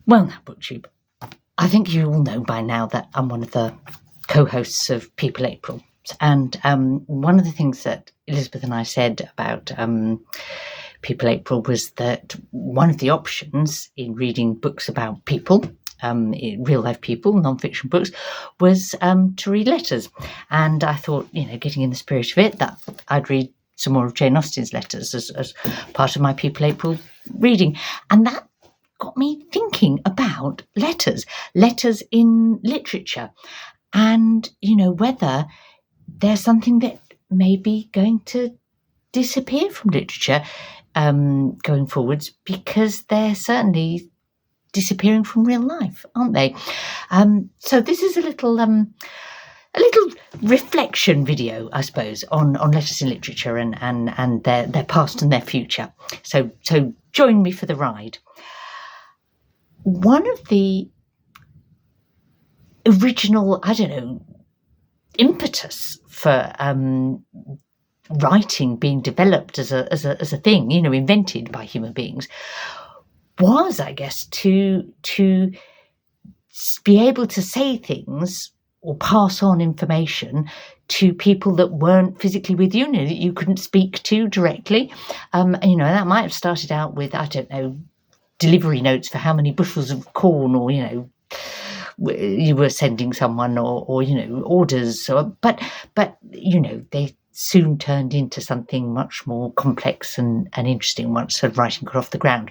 Well, now, BookTube, I think you all know by now that I'm one of the co-hosts of People April. And one of the things that Elisabeth and I said about People April was that one of the options in reading books about people, real-life people, non-fiction books, was to read letters. And I thought, getting in the spirit of it, that I'd read some more of Jane Austen's letters as part of my People April reading. And that got me thinking about letters in literature, and whether there's something that may be going to disappear from literature going forwards, because they're certainly disappearing from real life, aren't they? So this is a little reflection video, I suppose, on letters in literature and their past and their future. So join me for the ride. One of the original, impetus for writing being developed as a thing, invented by human beings, was, I guess, to be able to say things or pass on information to people that weren't physically with you, that you couldn't speak to directly. That might have started out with, delivery notes for how many bushels of corn, or you were sending someone, or orders, but they soon turned into something much more complex and interesting once sort of writing got off the ground.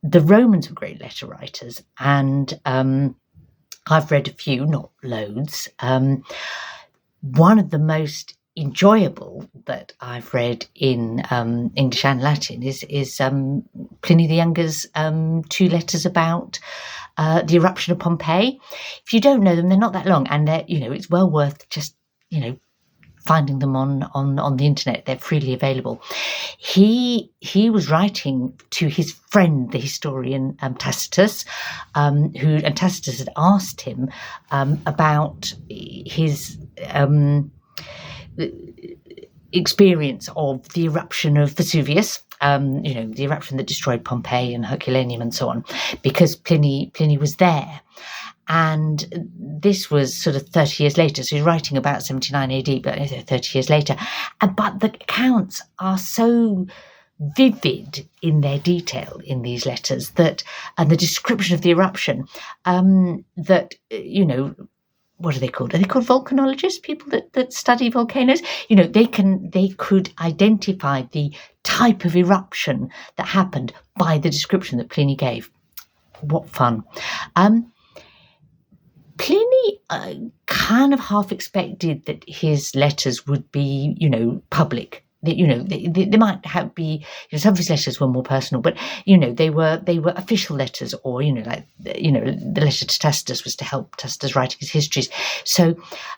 The Romans were great letter writers, and I've read a few, not loads. One of the most enjoyable that I've read in English and Latin is Pliny the Younger's 2 letters about the eruption of Pompeii. If you don't know them, they're not that long, and they're it's well worth just finding them on the internet. They're freely available. He was writing to his friend, the historian Tacitus, and Tacitus had asked him about his experience of the eruption of Vesuvius, the eruption that destroyed Pompeii and Herculaneum and so on, because Pliny was there. And this was sort of 30 years later. So he's writing about 79 AD, but 30 years later. But the accounts are so vivid in their detail in these letters and the description of the eruption, that, what are they called? Are they called volcanologists? People that study volcanoes? They could identify the type of eruption that happened by the description that Pliny gave. What fun. Pliny kind of half expected that his letters would be, public. They might be, some of his letters were more personal, but they were official letters, or the letter to Tacitus was to help Tacitus writing his histories. So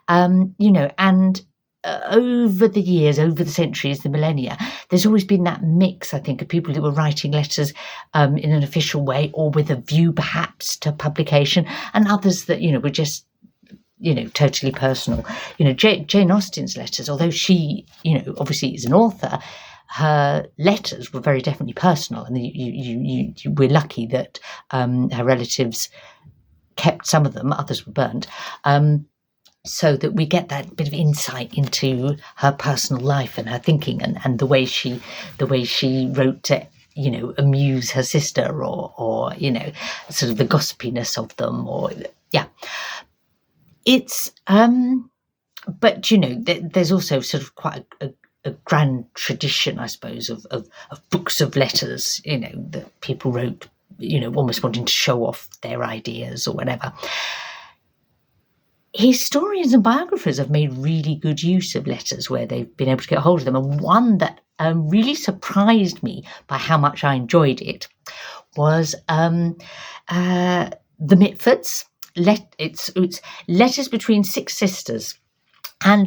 and over the years, over the centuries, the millennia, there's always been that mix, I think, of people who were writing letters in an official way, or with a view perhaps to publication, and others that were just totally personal. Jane Austen's letters, although she obviously is an author, her letters were very definitely personal, and we're lucky that her relatives kept some of them, others were burnt, so that we get that bit of insight into her personal life and her thinking, and the way she wrote to amuse her sister, or sort of the gossipiness of them, it's but there's also sort of quite a grand tradition, I suppose, of books of letters that people wrote almost wanting to show off their ideas or whatever. Historians and biographers have made really good use of letters where they've been able to get hold of them, and one that really surprised me by how much I enjoyed it was the Mitfords. It's Letters Between 6 Sisters. And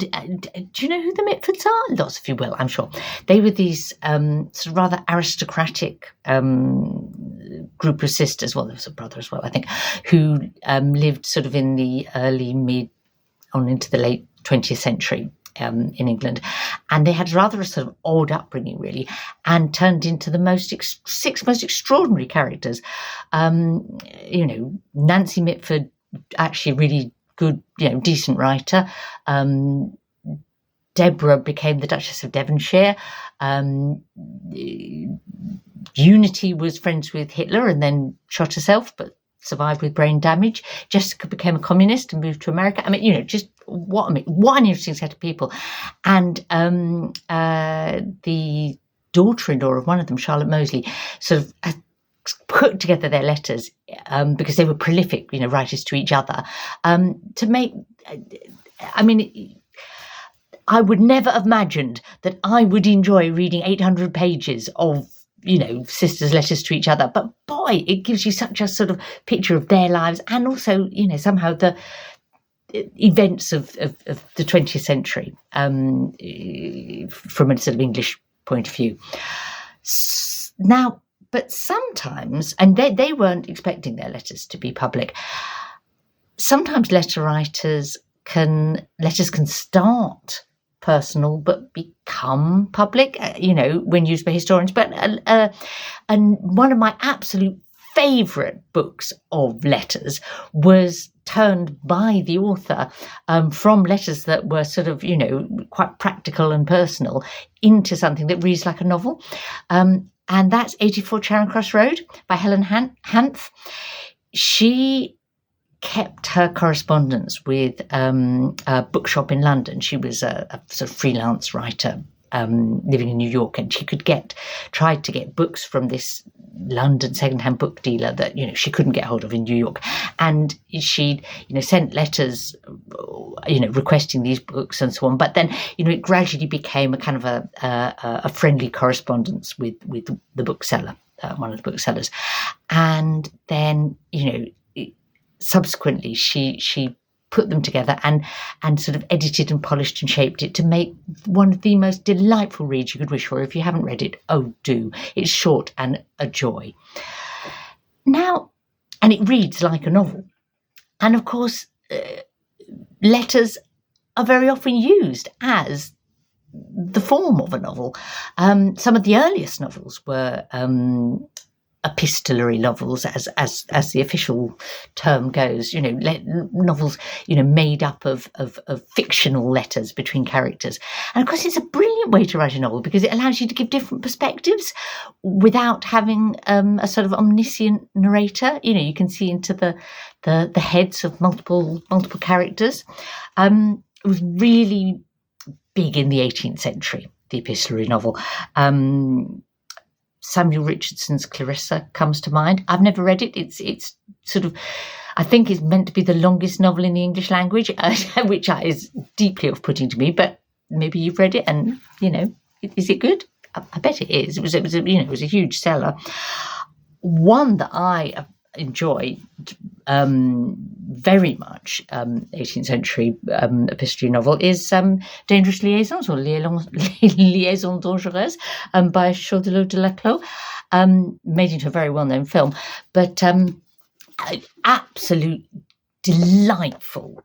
do you know who the Mitfords are? Lots of you will, I'm sure. They were these sort of rather aristocratic group of sisters. Well, there was a brother as well, I think, who lived sort of in the early, mid, on into the late 20th century. in England, and they had rather a sort of odd upbringing, really, and turned into the six most extraordinary characters. Nancy Mitford, actually really good, decent writer. Deborah became the Duchess of Devonshire. Unity was friends with Hitler and then shot herself, but survived with brain damage. Jessica became a communist and moved to America. Just what an interesting set of people. And the daughter-in-law of one of them, Charlotte Mosley, sort of put together their letters because they were prolific, writers to each other, to make. I would never have imagined that I would enjoy reading 800 pages of, sisters' letters to each other. But boy, it gives you such a sort of picture of their lives, and also, somehow the events of the 20th century from a sort of English point of view. Now, but sometimes, and they weren't expecting their letters to be public, sometimes letters can start personal but become public, when used by historians. But and one of my absolute favourite books of letters was turned by the author from letters that were sort of, quite practical and personal into something that reads like a novel. And that's 84 Charing Cross Road by Helen Hanff. She kept her correspondence with a bookshop in London. She was a sort of freelance writer living in New York, and she tried to get books from this London secondhand book dealer that she couldn't get hold of in New York, and she sent letters requesting these books and so on. But then it gradually became a kind of a friendly correspondence with the bookseller, one of the booksellers, and then subsequently she put them together and sort of edited and polished and shaped it to make one of the most delightful reads you could wish for. If you haven't read it, oh do. It's short and a joy. Now, and it reads like a novel. And of course, letters are very often used as the form of a novel. Some of the earliest novels were epistolary novels, as the official term goes, novels, made up of fictional letters between characters. And of course, it's a brilliant way to write a novel because it allows you to give different perspectives without having a sort of omniscient narrator. You can see into the heads of multiple characters. It was really big in the 18th century, the epistolary novel. Samuel Richardson's Clarissa comes to mind. I've never read it. It's sort of, I think it's meant to be the longest novel in the English language, which is deeply off-putting to me. But maybe you've read it, and is it good? I bet it is. It was a huge seller. One that I enjoy very much, 18th century epistolary novel, is Dangerous Liaisons, or Liaisons Dangereuses, by Choderlos de Laclos, made into a very well-known film, but absolute delightful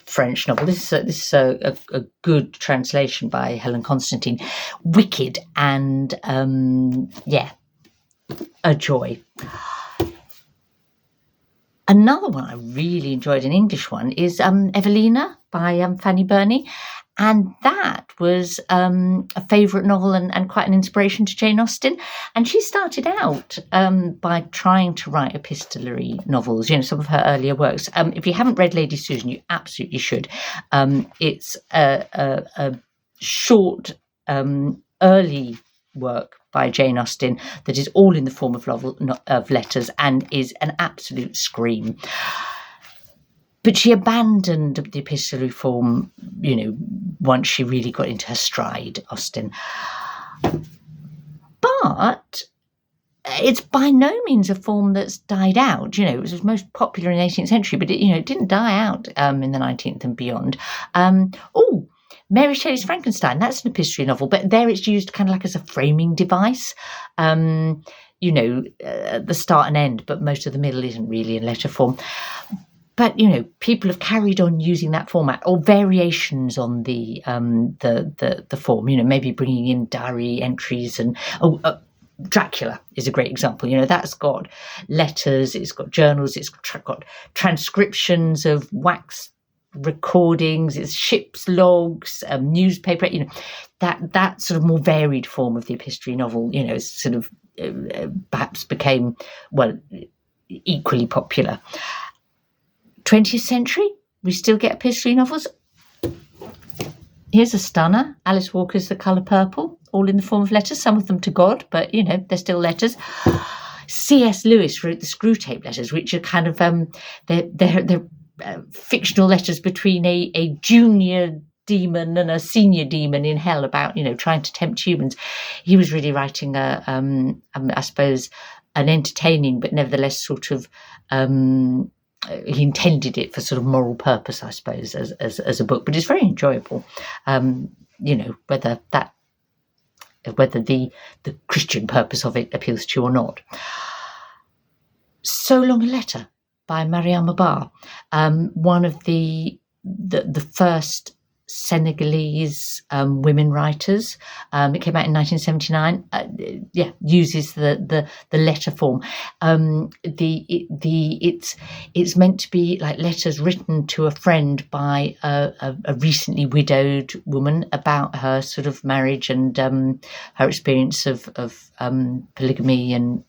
French novel. This is a good translation by Helen Constantine. Wicked and a joy. Another one I really enjoyed, an English one, is Evelina by Fanny Burney. And that was a favourite novel and quite an inspiration to Jane Austen. And she started out by trying to write epistolary novels, some of her earlier works. If you haven't read Lady Susan, you absolutely should. It's a short, early work by Jane Austen that is all in the form of letters and is an absolute scream. But she abandoned the epistolary form, once she really got into her stride, Austen. But it's by no means a form that's died out. It was most popular in the 18th century, but it didn't die out in the 19th and beyond. Mary Shelley's Frankenstein, that's an epistolary novel, but there it's used kind of like as a framing device, the start and end, but most of the middle isn't really in letter form. but people have carried on using that format or variations on the form. Maybe bringing in diary entries and Dracula is a great example. That's got letters, it's got journals, it's got transcriptions of wax recordings, it's ship's logs, newspaper. That sort of more varied form of the epistolary novel. Sort of perhaps became equally popular. 20th century, we still get epistolary novels. Here's a stunner, Alice Walker's The Colour Purple, all in the form of letters, some of them to God, but, they're still letters. C.S. Lewis wrote the Screwtape letters, which are kind of, they're fictional letters between a junior demon and a senior demon in hell about, trying to tempt humans. He was really writing I suppose, an entertaining but nevertheless sort of, he intended it for sort of moral purpose, I suppose, as a book, but it's very enjoyable. Whether the Christian purpose of it appeals to you or not. So Long a Letter by Mariama, one of the first Senegalese women writers. It came out in 1979. Uses the letter form. It's meant to be like letters written to a friend by a recently widowed woman about her sort of marriage and her experience of polygamy, and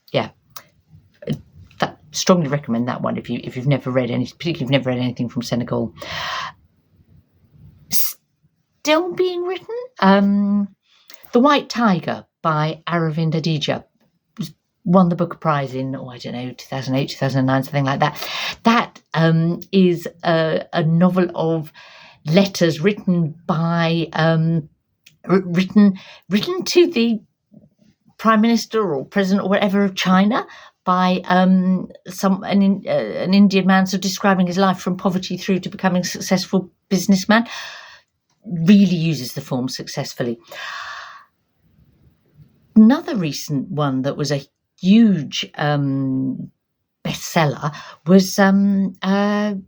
strongly recommend that one if you've never read particularly if you've never read anything from Senegal. Still being written, The White Tiger by Aravind Adiga won the Booker Prize in 2008, 2009, something like that. That is a novel of letters written by written to the Prime Minister or President or whatever of China by an Indian man, so describing his life from poverty through to becoming a successful businessman. Really uses the form successfully. Another recent one that was a huge bestseller was the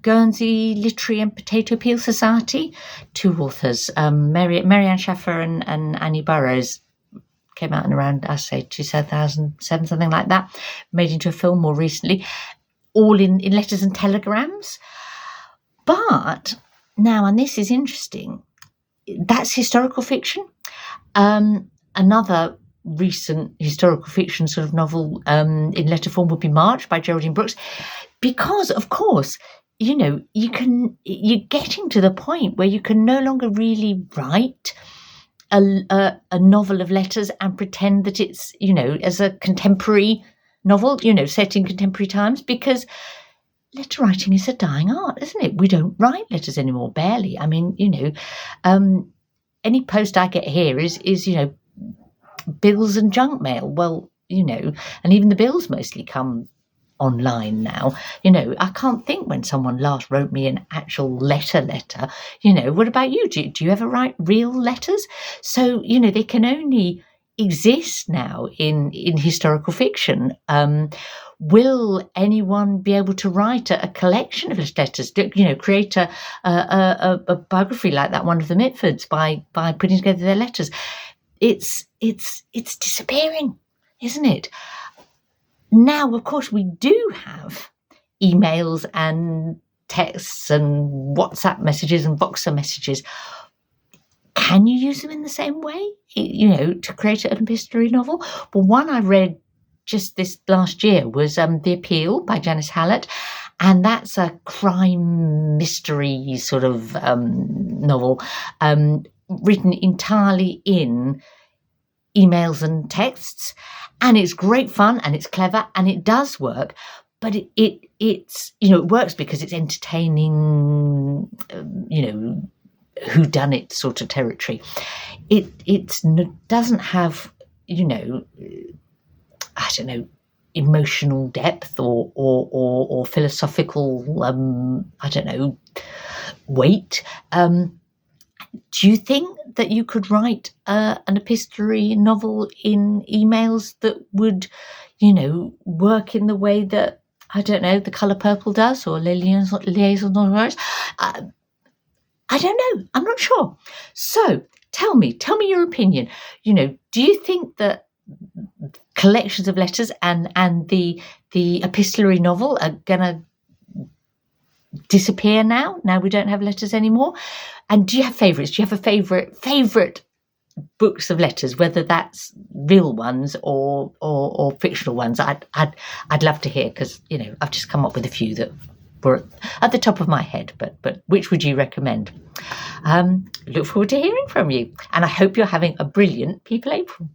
Guernsey Literary and Potato Peel Society. Two authors, Marianne Shaffer and Annie Burroughs. Came out in around, 2007, something like that. Made into a film more recently. All in letters and telegrams. But now, and this is interesting, that's historical fiction. Another recent historical fiction sort of novel in letter form would be March by Geraldine Brooks, because, of course, you're getting to the point where you can no longer really write a novel of letters and pretend that it's, as a contemporary novel, set in contemporary times, because letter writing is a dying art, isn't it? We don't write letters anymore, barely. I mean, any post I get here is bills and junk mail. Well, and even the bills mostly come online now. I can't think when someone last wrote me an actual letter. What about you? Do you ever write real letters? So, they can only exist now in historical fiction. Will anyone be able to write a collection of letters? Create a biography like that one of the Mitfords by putting together their letters? It's disappearing, isn't it? Now, of course, we do have emails and texts and WhatsApp messages and Voxer messages. Can you use them in the same way, to create an epistolary novel? Well, one I read just this last year was The Appeal by Janice Hallett, and that's a crime mystery sort of novel written entirely in emails and texts, and it's great fun and it's clever and it does work, but it's it works because it's entertaining, whodunit sort of territory. It doesn't have emotional depth or philosophical weight. Do you think that you could write an epistolary novel in emails that would, work in the way that I don't know, The Colour Purple does, or Liaisos. I don't know. I'm not sure. So tell me your opinion. Do you think that collections of letters and the epistolary novel are going to disappear now we don't have letters anymore? And do you have favourites? Do you have a favourite books of letters, whether that's real ones or fictional ones? I'd love to hear, because I've just come up with a few that were at the top of my head, but which would you recommend? Look forward to hearing from you, and I hope you're having a brilliant People April.